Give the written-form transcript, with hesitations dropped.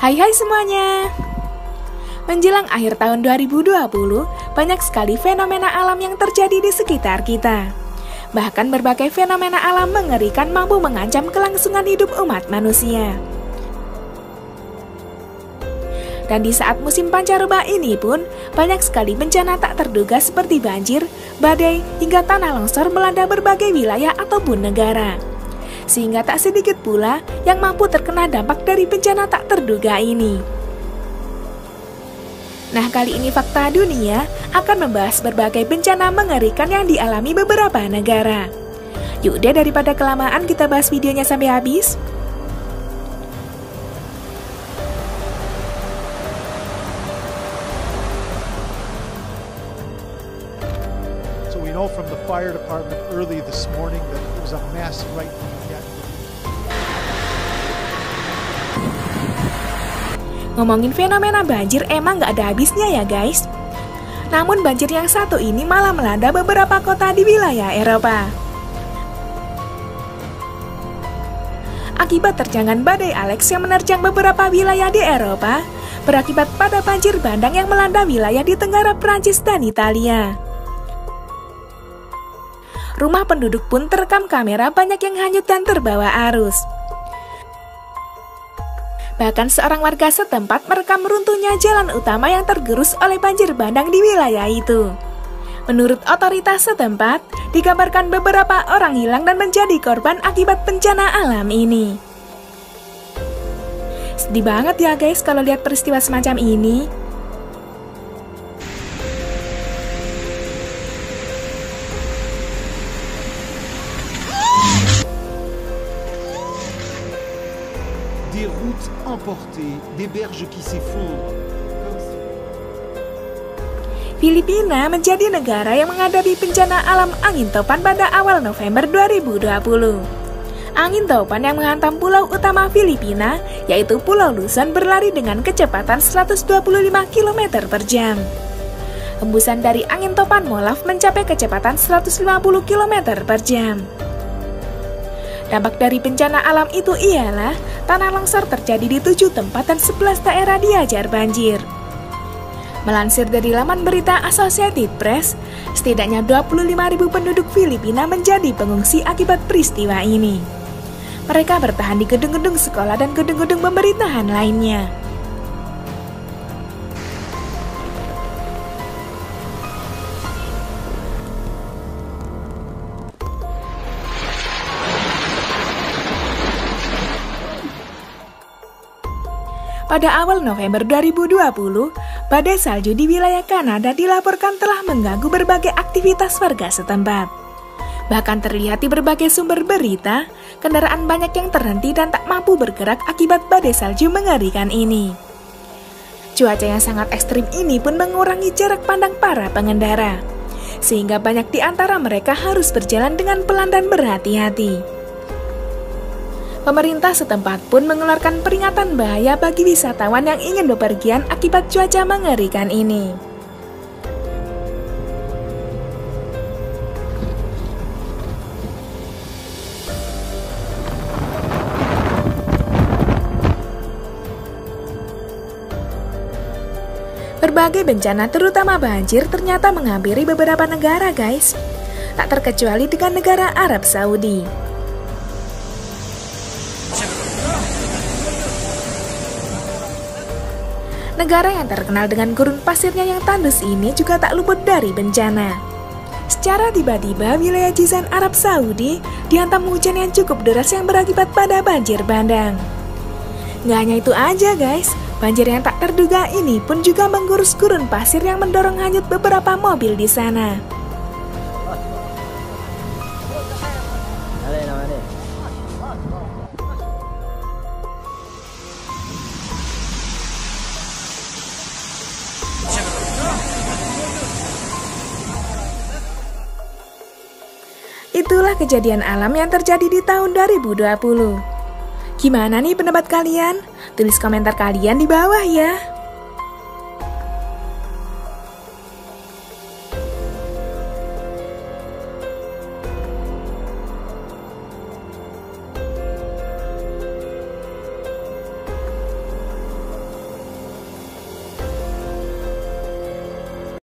Hai semuanya. Menjelang akhir tahun 2020, banyak sekali fenomena alam yang terjadi di sekitar kita. Bahkan berbagai fenomena alam mengerikan mampu mengancam kelangsungan hidup umat manusia. Dan di saat musim pancaroba ini pun, banyak sekali bencana tak terduga seperti banjir, badai, hingga tanah longsor melanda berbagai wilayah ataupun negara. Sehingga tak sedikit pula yang mampu terkena dampak dari bencana tak terduga ini. Nah, kali ini Fakta Dunia akan membahas berbagai bencana mengerikan yang dialami beberapa negara. Yuk deh, daripada kelamaan kita bahas videonya sampai habis. So we know from the fire department early this morning that there was a massive lightning. Ngomongin fenomena banjir emang gak ada habisnya ya guys. Namun banjir yang satu ini malah melanda beberapa kota di wilayah Eropa. Akibat terjangan badai Alex yang menerjang beberapa wilayah di Eropa, berakibat pada banjir bandang yang melanda wilayah di Tenggara Prancis dan Italia. Rumah penduduk pun terekam kamera banyak yang hanyut dan terbawa arus. Bahkan seorang warga setempat merekam runtuhnya jalan utama yang tergerus oleh banjir bandang di wilayah itu. Menurut otoritas setempat, digambarkan beberapa orang hilang dan menjadi korban akibat bencana alam ini. Sedih banget ya guys kalau lihat peristiwa semacam ini. Des routes emportées, des berges qui s'effondrent. Filipina menjadi negara yang menghadapi bencana alam angin topan pada awal November 2020. Angin topan yang menghantam pulau utama Filipina, yaitu Pulau Luzon, berlari dengan kecepatan 125 km per jam. Hembusan dari angin topan Molave mencapai kecepatan 150 km per jam. Dampak dari bencana alam itu ialah tanah longsor terjadi di 7 tempat dan 11 daerah dihajar banjir. Melansir dari laman berita Associated Press, setidaknya 25.000 penduduk Filipina menjadi pengungsi akibat peristiwa ini. Mereka bertahan di gedung-gedung sekolah dan gedung-gedung pemerintahan lainnya. Pada awal November 2020, badai salju di wilayah Kanada dilaporkan telah mengganggu berbagai aktivitas warga setempat. Bahkan terlihat di berbagai sumber berita, kendaraan banyak yang terhenti dan tak mampu bergerak akibat badai salju mengerikan ini. Cuaca yang sangat ekstrim ini pun mengurangi jarak pandang para pengendara, sehingga banyak di antara mereka harus berjalan dengan pelan dan berhati-hati. Pemerintah setempat pun mengeluarkan peringatan bahaya bagi wisatawan yang ingin bepergian akibat cuaca mengerikan ini. Berbagai bencana terutama banjir ternyata menghampiri beberapa negara guys. Tak terkecuali dengan negara Arab Saudi. Negara yang terkenal dengan gurun pasirnya yang tandus ini juga tak luput dari bencana. Secara tiba-tiba, wilayah Jizan Arab Saudi dihantam hujan yang cukup deras yang berakibat pada banjir bandang. Nggak hanya itu aja guys, banjir yang tak terduga ini pun juga menggurus gurun pasir yang mendorong hanyut beberapa mobil di sana. Itulah kejadian alam yang terjadi di tahun 2020. Gimana nih pendapat kalian? Tulis komentar kalian di bawah ya.